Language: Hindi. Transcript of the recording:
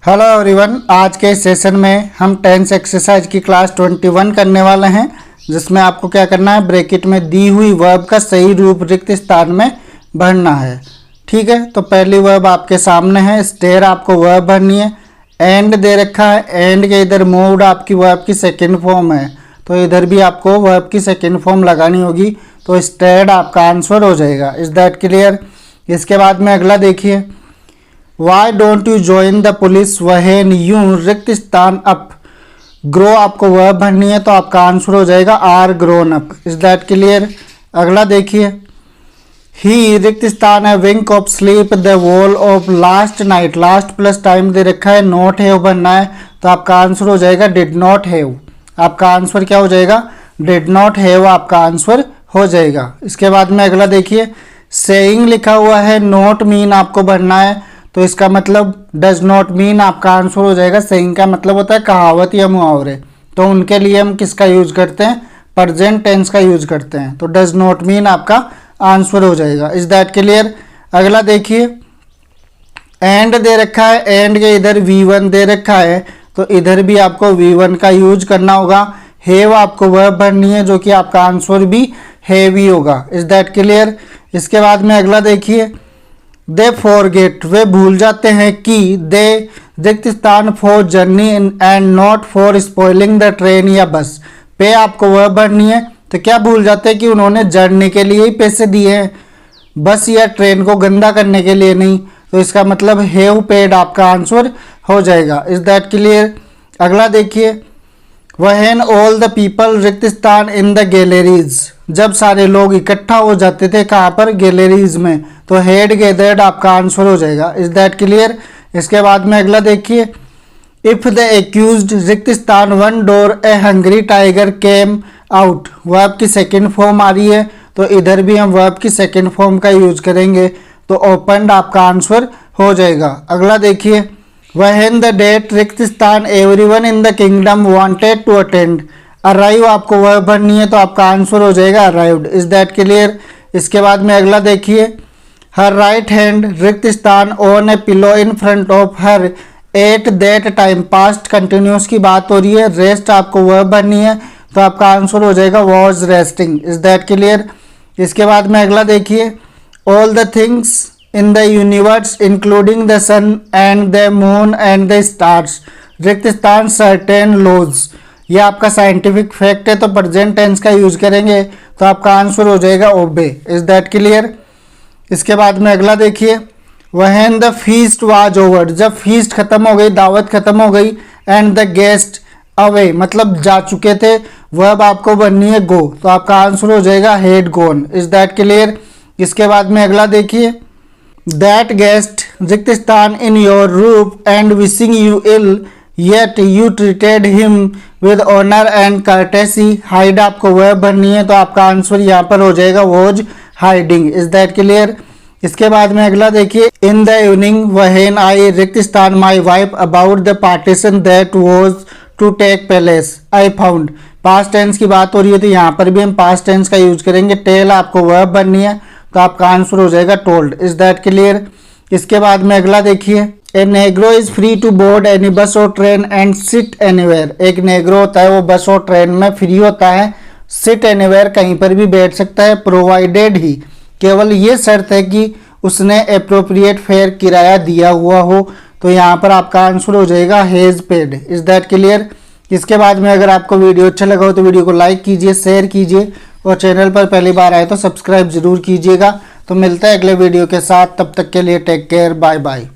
हेलो एवरीवन, आज के सेशन में हम टेंस एक्सरसाइज की क्लास 21 करने वाले हैं, जिसमें आपको क्या करना है, ब्रैकेट में दी हुई वर्ब का सही रूप रिक्त स्थान में भरना है। ठीक है, तो पहली वर्ब आपके सामने है, स्टेयर आपको वर्ब भरनी है। एंड दे रखा है, एंड के इधर मूव्ड आपकी वर्ब की सेकेंड फॉर्म है, तो इधर भी आपको वर्ब की सेकेंड फॉर्म लगानी होगी, तो स्टेयर्ड आपका आंसर हो जाएगा। Is that clear? इसके बाद में अगला देखिए, why don't you join the police when you रिक्त स्थान अप। ग्रो आपको वर्ब भरनी है, तो आपका आंसर हो जाएगा are grown up. Is that clear? अगला देखिए, ही रिक्त स्थान है wink of sleep the whole of last night. Last plus time दे रखा है, नॉट हैव भरना है, तो आपका आंसर हो जाएगा डिड नॉट हैव। आपका आंसर क्या हो जाएगा? डिड नॉट हैव आपका आंसर हो जाएगा। इसके बाद में अगला देखिए, सेइंग लिखा हुआ है, नॉट मीन आपको भरना है, तो इसका मतलब डज नॉट मीन आपका आंसर हो जाएगा। सेइंग का मतलब होता है कहावत या मुहावरे, तो उनके लिए हम किसका यूज करते हैं? प्रेजेंट टेंस का यूज करते हैं, तो डज नॉट मीन आपका आंसर हो जाएगा। Is that clear? अगला देखिए, एंड दे रखा है, एंड के इधर V1 दे रखा है, तो इधर भी आपको V1 का यूज करना होगा। हैव आपको वर्ब भरनी है, जो कि आपका आंसर भी हैव ही होगा। Is that clear? इसके बाद में अगला देखिए, दे फॉरगेट वे भूल जाते हैं कि दे रिक्त स्थान for journey and not for spoiling the train या बस। पे आपको वर्ब भरनी है, तो क्या भूल जाते हैं कि उन्होंने जर्नी के लिए ही पैसे दिए हैं, बस या ट्रेन को गंदा करने के लिए नहीं, तो इसका मतलब हैव पेड आपका आंसर हो जाएगा। Is that clear? अगला देखिए, व्हेन ऑल द पीपल रिक्त स्थान इन द गैलरीज। जब सारे लोग इकट्ठा हो जाते थे, कहाँ पर? गैलरीज में, तो हेड गैदर्ड आपका आंसर हो जाएगा। Is that clear? इसके बाद में अगला देखिए, इफ द एक्यूज्ड रिक्त स्थान one door a hungry tiger came out. Verb की सेकेंड फॉर्म आ रही है, तो इधर भी हम वर्ब की सेकेंड फॉर्म का यूज करेंगे, तो ओपनड आपका आंसर हो जाएगा। अगला देखिए, व्हेन द डेट रिक्त स्थान everyone in the kingdom wanted to attend. Arrive आपको वर्ब भरनी है, तो आपका आंसर हो जाएगा अराइव्ड। Is that clear? इसके बाद में अगला देखिए, हर राइट हैंड रिक्त स्थान on A pillow in front of her at that time. Past continuous की बात हो रही है, रेस्ट आपको वर्ब भरनी है, तो आपका आंसर हो जाएगा was resting. Is that clear? इसके बाद में अगला देखिए, all the things in the universe including the sun and the moon and the stars. रिक्त स्थान सर्टेन लॉज। यह आपका साइंटिफिक फैक्ट है, तो प्रेजेंट टेंस का यूज करेंगे, तो आपका आंसर हो जाएगा ओबे। Is that clear? इसके बाद में अगला देखिए, when the feast was over. जब फीस्ट खत्म हो गई, दावत खत्म हो गई, एंड द गेस्ट अवे मतलब जा चुके थे, वर्ब आपको बननी है गो, तो आपका आंसर हो जाएगा had gone. Is that clear? इसके बाद में अगला देखिए, दैट गेस्ट रिक्त स्थान in your roof and wishing you ill yet you treated him with honour and courtesy. Hide आपको वर्ब भरनी है, तो आपका आंसर यहाँ पर हो जाएगा was hiding. Is that clear? इसके बाद में अगला देखिए, in the evening when I रिक्त स्थान my wife about the partition that was to take place I found. Past tense की बात हो रही है, तो यहाँ पर भी हम पास्ट टेंस का यूज करेंगे। टेल आपको वर्ब बननी है, तो आपका आंसर हो जाएगा टोल्ड। Is that clear? इसके बाद में अगला देखिए, a negro is free to board any bus or train and sit anywhere. एक नेग्रो होता है, वो बस और ट्रेन में फ्री होता है, सिट एनीवेयर कहीं पर भी बैठ सकता है, प्रोवाइडेड ही, केवल ये शर्त है कि उसने अप्रोप्रिएट फेयर किराया दिया हुआ हो, तो यहाँ पर आपका आंसर हो जाएगा has paid. Is that clear? इसके बाद में अगर आपको वीडियो अच्छा लगा हो, तो वीडियो को लाइक कीजिए, शेयर कीजिए, और चैनल पर पहली बार आए तो सब्सक्राइब जरूर कीजिएगा। तो मिलता है अगले वीडियो के साथ, तब तक के लिए टेक केयर, बाय बाय।